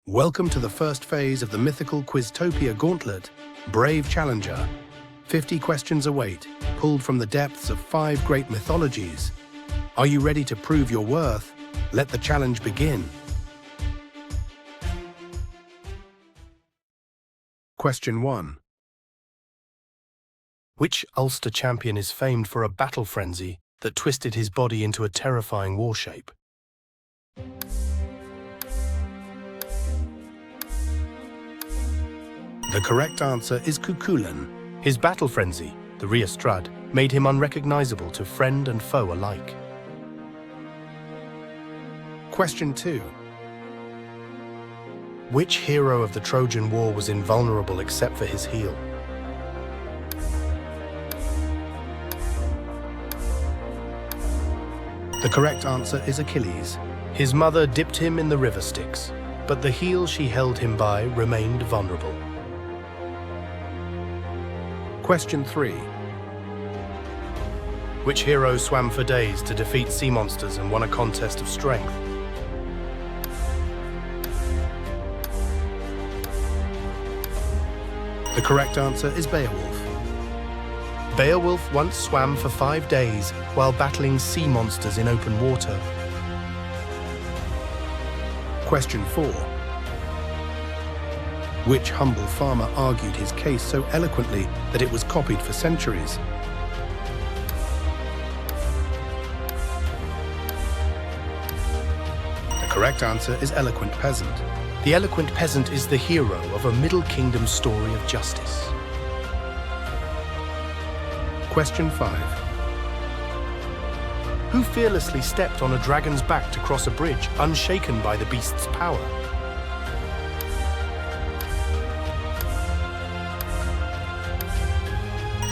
Welcome to the first phase of the mythical Quiztopia gauntlet, Brave Challenger. 50 questions await, pulled from the depths of 5 great mythologies. Are you ready to prove your worth? Let the challenge begin. Question 1. Which Ulster champion is famed for a battle frenzy that twisted his body into a terrifying war shape? The correct answer is Cuchulainn. His battle frenzy, the Rhiastrad, made him unrecognizable to friend and foe alike. Question 2. Which hero of the Trojan War was invulnerable except for his heel? The correct answer is Achilles. His mother dipped him in the river Styx, but the heel she held him by remained vulnerable. Question 3. Which hero swam for days to defeat sea monsters and won a contest of strength? The correct answer is Beowulf. Beowulf once swam for 5 days while battling sea monsters in open water. Question 4. Which humble farmer argued his case so eloquently that it was copied for centuries? The correct answer is Eloquent Peasant. The Eloquent Peasant is the hero of a Middle Kingdom story of justice. Question 5. Who fearlessly stepped on a dragon's back to cross a bridge, unshaken by the beast's power?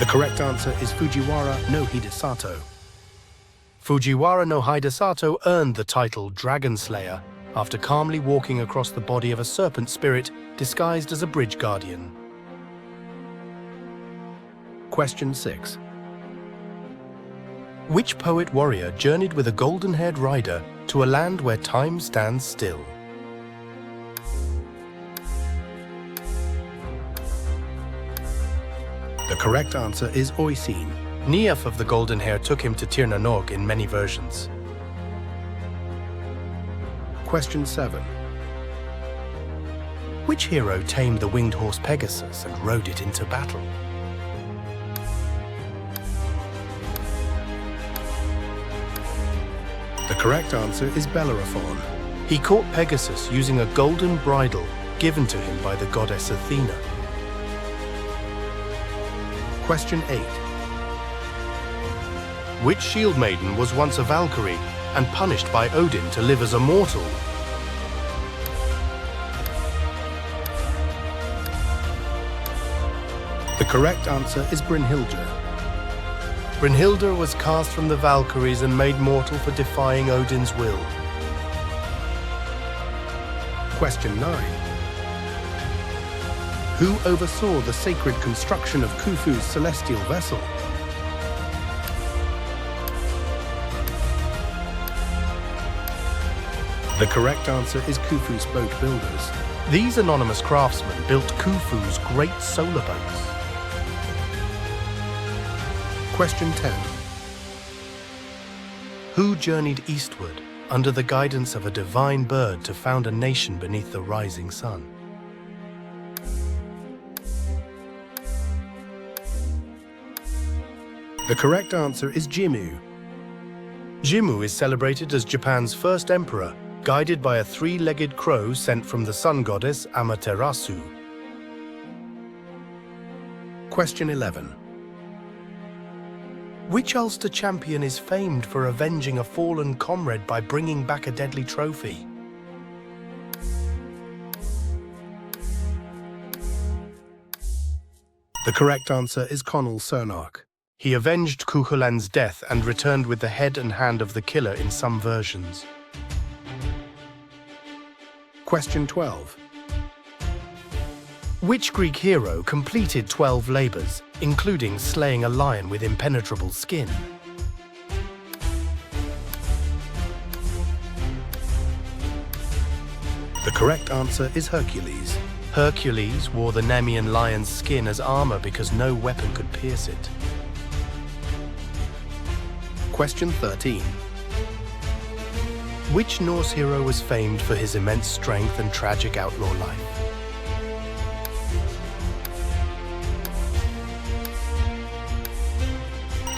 The correct answer is Fujiwara no Hidesato. Fujiwara no Hidesato earned the title Dragon Slayer after calmly walking across the body of a serpent spirit disguised as a bridge guardian. Question 6. Which poet-warrior journeyed with a golden-haired rider to a land where time stands still? The correct answer is Oisin. Niamh of the Golden Hair took him to Tir na Nog in many versions. Question 7. Which hero tamed the winged horse Pegasus and rode it into battle? The correct answer is Bellerophon. He caught Pegasus using a golden bridle given to him by the goddess Athena. Question 8. Which shield maiden was once a Valkyrie and punished by Odin to live as a mortal? The correct answer is Brynhildr. Brynhildr was cast from the Valkyries and made mortal for defying Odin's will. Question 9. Who oversaw the sacred construction of Khufu's celestial vessel? The correct answer is Khufu's boat builders. These anonymous craftsmen built Khufu's great solar boats. Question 10. Who journeyed eastward under the guidance of a divine bird to found a nation beneath the rising sun? The correct answer is Jimmu. Jimmu is celebrated as Japan's first emperor, guided by a 3-legged crow sent from the sun goddess Amaterasu. Question 11. Which Ulster champion is famed for avenging a fallen comrade by bringing back a deadly trophy? The correct answer is Conall Cernach. He avenged Cuchulainn's death and returned with the head and hand of the killer in some versions. Question 12. Which Greek hero completed 12 labors, including slaying a lion with impenetrable skin? The correct answer is Hercules. Hercules wore the Nemean lion's skin as armor because no weapon could pierce it. Question 13. Which Norse hero was famed for his immense strength and tragic outlaw life?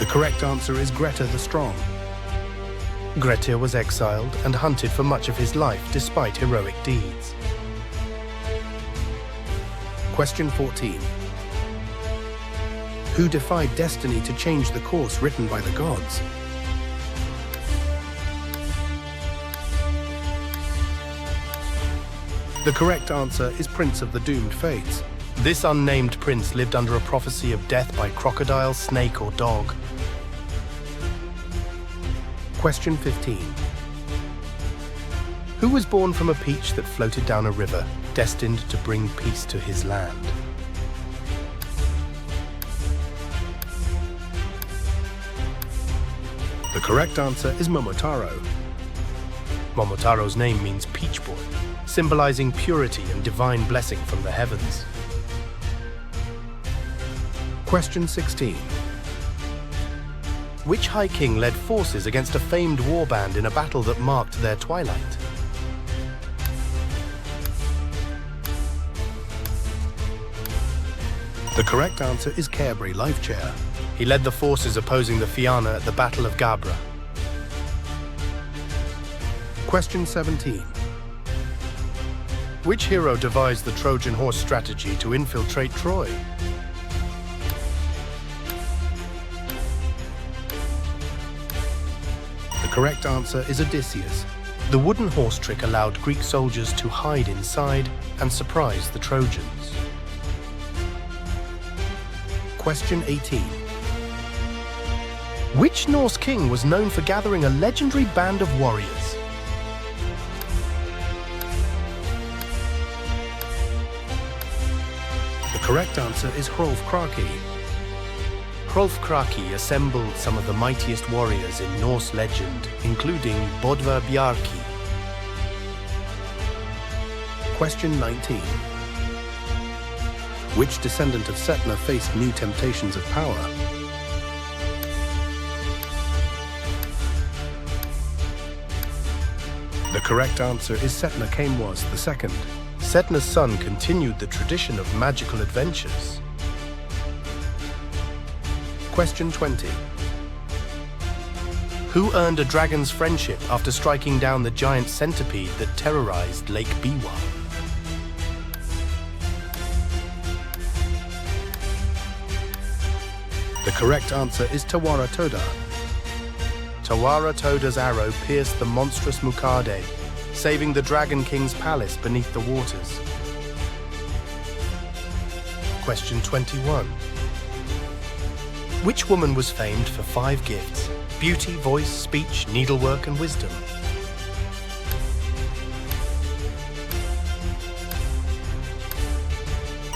The correct answer is Greta the Strong. Grettir was exiled and hunted for much of his life despite heroic deeds. Question 14. Who defied destiny to change the course written by the gods? The correct answer is Prince of the Doomed Fates. This unnamed prince lived under a prophecy of death by crocodile, snake, or dog. Question 15. Who was born from a peach that floated down a river, destined to bring peace to his land? The correct answer is Momotaro. Momotaro's name means peach boy, symbolizing purity and divine blessing from the heavens. Question 16. Which High King led forces against a famed warband in a battle that marked their twilight? The correct answer is Cairbre Lifechair. He led the forces opposing the Fianna at the Battle of Gabra. Question 17. Which hero devised the Trojan horse strategy to infiltrate Troy? The correct answer is Odysseus. The wooden horse trick allowed Greek soldiers to hide inside and surprise the Trojans. Question 18. Which Norse king was known for gathering a legendary band of warriors? The correct answer is Hrolf-Kraki. Hrolf-Kraki assembled some of the mightiest warriors in Norse legend, including Bodvar Bjarki. Question 19. Which descendant of Setna faced new temptations of power? The correct answer is Setna Cainwas II. Setna's son continued the tradition of magical adventures. Question 20. Who earned a dragon's friendship after striking down the giant centipede that terrorized Lake Biwa? The correct answer is Tawara Toda. Tawara Toda's arrow pierced the monstrous Mukade, saving the Dragon King's palace beneath the waters. Question 21. Which woman was famed for 5 gifts: beauty, voice, speech, needlework, and wisdom?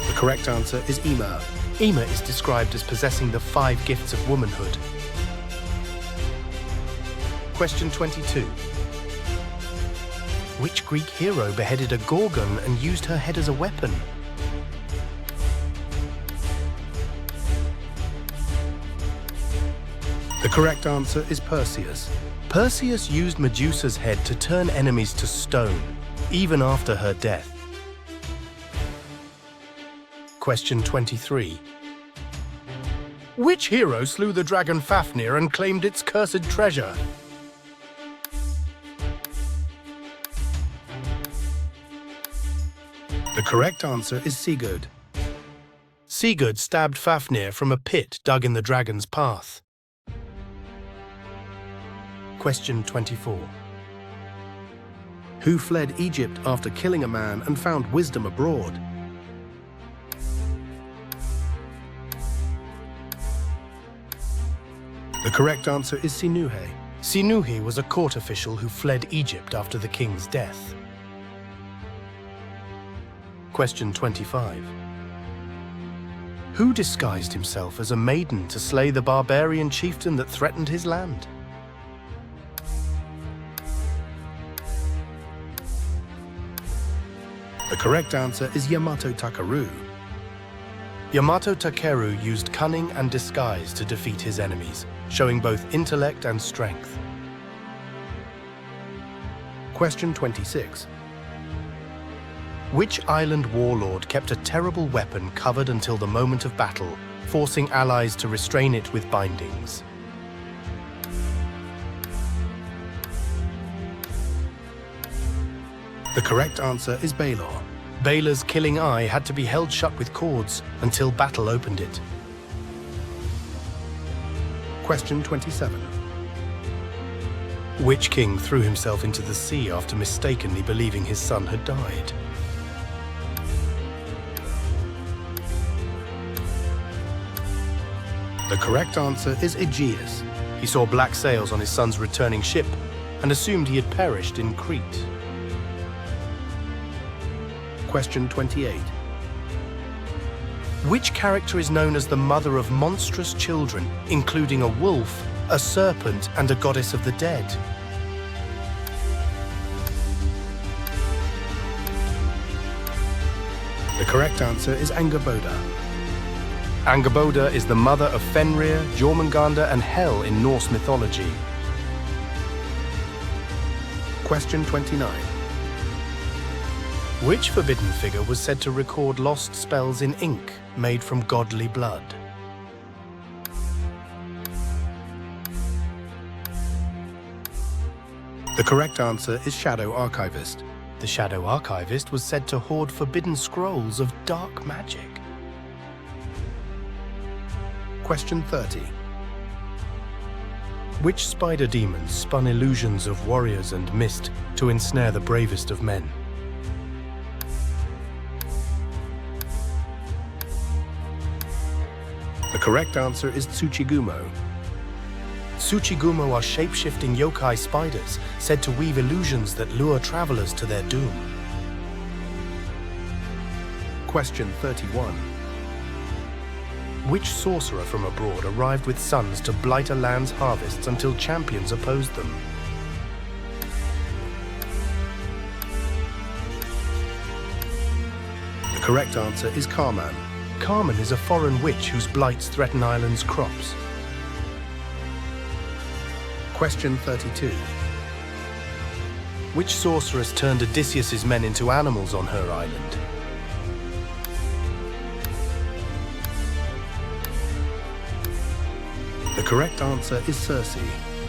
The correct answer is Ymir. Ymir is described as possessing the 5 gifts of womanhood. Question 22. Which Greek hero beheaded a Gorgon and used her head as a weapon? The correct answer is Perseus. Perseus used Medusa's head to turn enemies to stone, even after her death. Question 23. Which hero slew the dragon Fafnir and claimed its cursed treasure? The correct answer is Sigurd. Sigurd stabbed Fafnir from a pit dug in the dragon's path. Question 24. Who fled Egypt after killing a man and found wisdom abroad? The correct answer is Sinuhe. Sinuhe was a court official who fled Egypt after the king's death. Question 25. Who disguised himself as a maiden to slay the barbarian chieftain that threatened his land? The correct answer is Yamato Takeru. Yamato Takeru used cunning and disguise to defeat his enemies, showing both intellect and strength. Question 26. Which island warlord kept a terrible weapon covered until the moment of battle, forcing allies to restrain it with bindings? The correct answer is Baelor. Baelor's killing eye had to be held shut with cords until battle opened it. Question 27. Which king threw himself into the sea after mistakenly believing his son had died? The correct answer is Aegeus. He saw black sails on his son's returning ship and assumed he had perished in Crete. Question 28. Which character is known as the mother of monstrous children, including a wolf, a serpent, and a goddess of the dead? The correct answer is Angerboda. Angerboda is the mother of Fenrir, Jormungandr, and Hel in Norse mythology. Question 29. Which forbidden figure was said to record lost spells in ink made from godly blood? The correct answer is Shadow Archivist. The Shadow Archivist was said to hoard forbidden scrolls of dark magic. Question 30. Which spider demon spun illusions of warriors and mist to ensnare the bravest of men? The correct answer is Tsuchigumo. Tsuchigumo are shape-shifting yokai spiders said to weave illusions that lure travelers to their doom. Question 31. Which sorcerer from abroad arrived with sons to blight a land's harvests until champions opposed them? The correct answer is Carman. Carmen is a foreign witch whose blights threaten Ireland's crops. Question 32. Which sorceress turned Odysseus's men into animals on her island? The correct answer is Circe.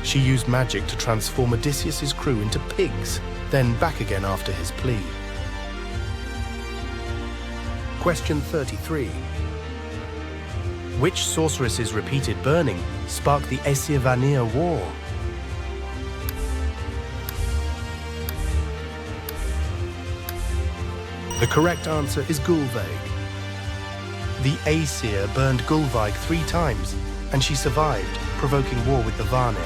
She used magic to transform Odysseus's crew into pigs, then back again after his plea. Question 33. Which sorceress's repeated burning sparked the Aesir Vanir War? The correct answer is Gulveig. The Aesir burned Gulveig 3 times, and she survived, provoking war with the Vanir.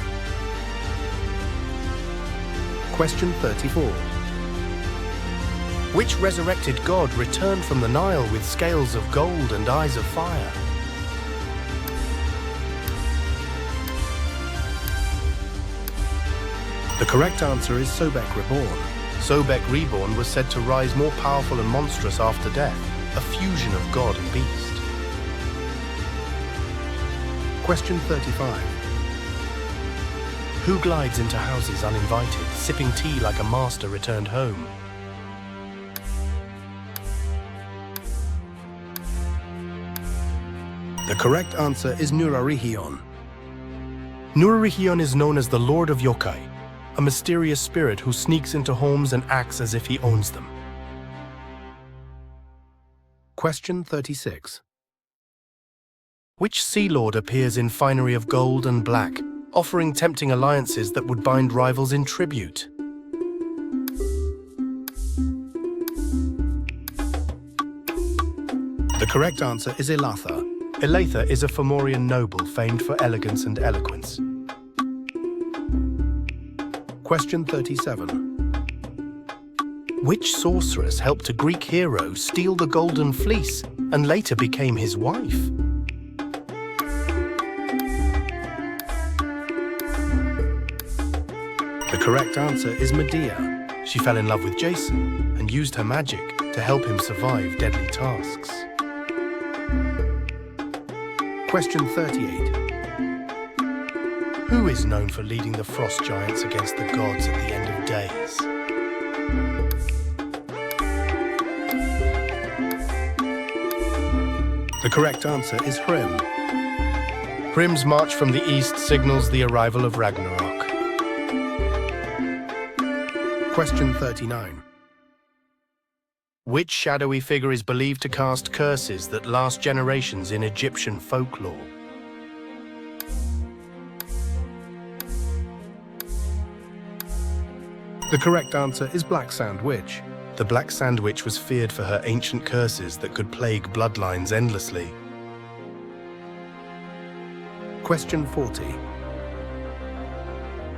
Question 34. Which resurrected god returned from the Nile with scales of gold and eyes of fire? The correct answer is Sobek Reborn. Sobek Reborn was said to rise more powerful and monstrous after death, a fusion of god and beast. Question 35. Who glides into houses uninvited, sipping tea like a master returned home? The correct answer is Nurarihion. Nurarihion is known as the Lord of Yokai, a mysterious spirit who sneaks into homes and acts as if he owns them. Question 36. Which sea lord appears in finery of gold and black, offering tempting alliances that would bind rivals in tribute? The correct answer is Elatha. Elatha is a Fomorian noble famed for elegance and eloquence. Question 37. Which sorceress helped a Greek hero steal the Golden Fleece and later became his wife? The correct answer is Medea. She fell in love with Jason and used her magic to help him survive deadly tasks. Question 38. Who is known for leading the frost giants against the gods at the end of days? The correct answer is Hrym. Hrym's march from the east signals the arrival of Ragnarok. Question 39. Which shadowy figure is believed to cast curses that last generations in Egyptian folklore? The correct answer is Black Sand Witch. The Black Sand Witch was feared for her ancient curses that could plague bloodlines endlessly. Question 40.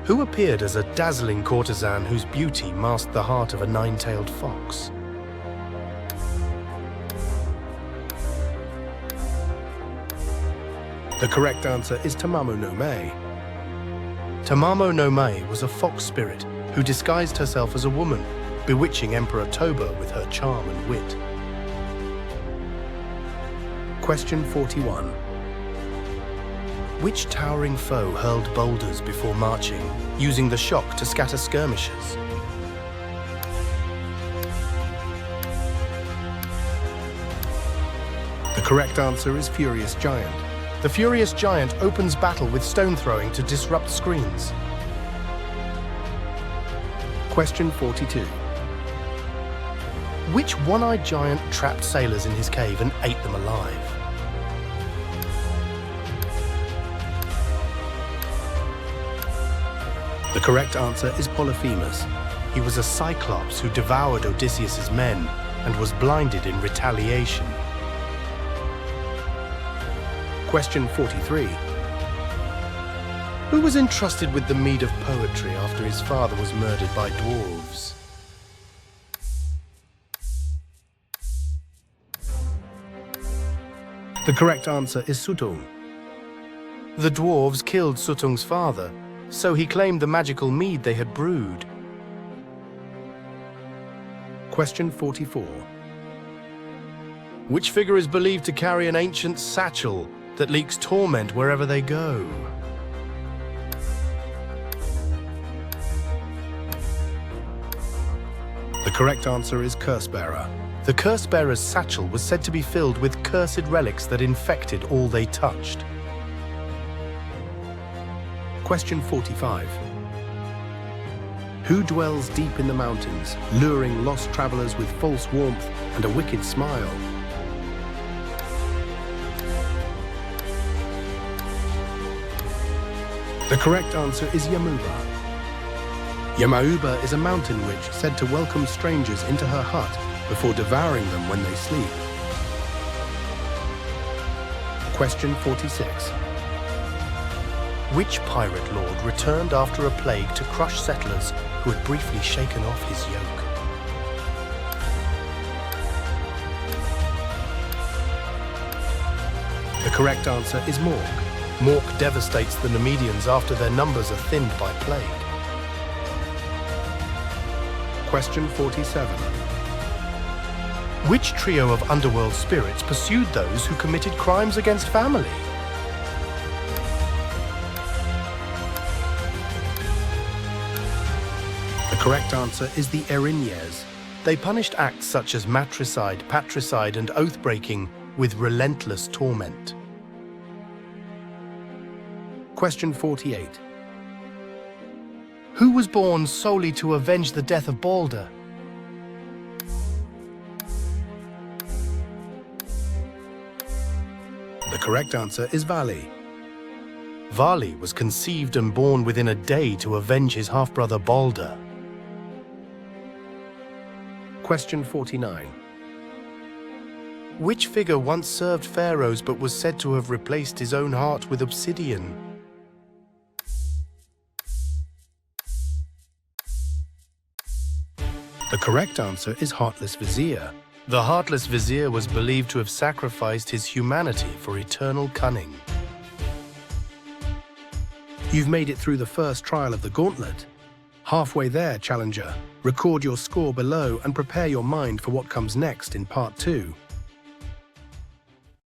Who appeared as a dazzling courtesan whose beauty masked the heart of a nine-tailed fox? The correct answer is Tamamo no Mae. Tamamo no Mae was a fox spirit who disguised herself as a woman, bewitching Emperor Toba with her charm and wit. Question 41. Which towering foe hurled boulders before marching, using the shock to scatter skirmishers? The correct answer is Furious Giant. The Furious Giant opens battle with stone throwing to disrupt screens. Question 42. Which one-eyed giant trapped sailors in his cave and ate them alive? The correct answer is Polyphemus. He was a cyclops who devoured Odysseus's men and was blinded in retaliation. Question 43. Who was entrusted with the mead of poetry after his father was murdered by dwarves? The correct answer is Suttung. The dwarves killed Suttung's father, so he claimed the magical mead they had brewed. Question 44. Which figure is believed to carry an ancient satchel that leaks torment wherever they go? The correct answer is Cursebearer. The Cursebearer's satchel was said to be filled with cursed relics that infected all they touched. Question 45. Who dwells deep in the mountains, luring lost travelers with false warmth and a wicked smile? The correct answer is Yamuba. Yamauba is a mountain witch said to welcome strangers into her hut before devouring them when they sleep. Question 46. Which pirate lord returned after a plague to crush settlers who had briefly shaken off his yoke? The correct answer is Morg. Mork devastates the Nemedians after their numbers are thinned by plague. Question 47. Which trio of underworld spirits pursued those who committed crimes against family? The correct answer is the Erinyes. They punished acts such as matricide, patricide, and oath-breaking with relentless torment. Question 48. Who was born solely to avenge the death of Balder? The correct answer is Vali. Vali was conceived and born within a day to avenge his half-brother Balder. Question 49. Which figure once served pharaohs but was said to have replaced his own heart with obsidian? The correct answer is Heartless Vizier. The Heartless Vizier was believed to have sacrificed his humanity for eternal cunning. You've made it through the first trial of the gauntlet. Halfway there, challenger. Record your score below and prepare your mind for what comes next in part 2.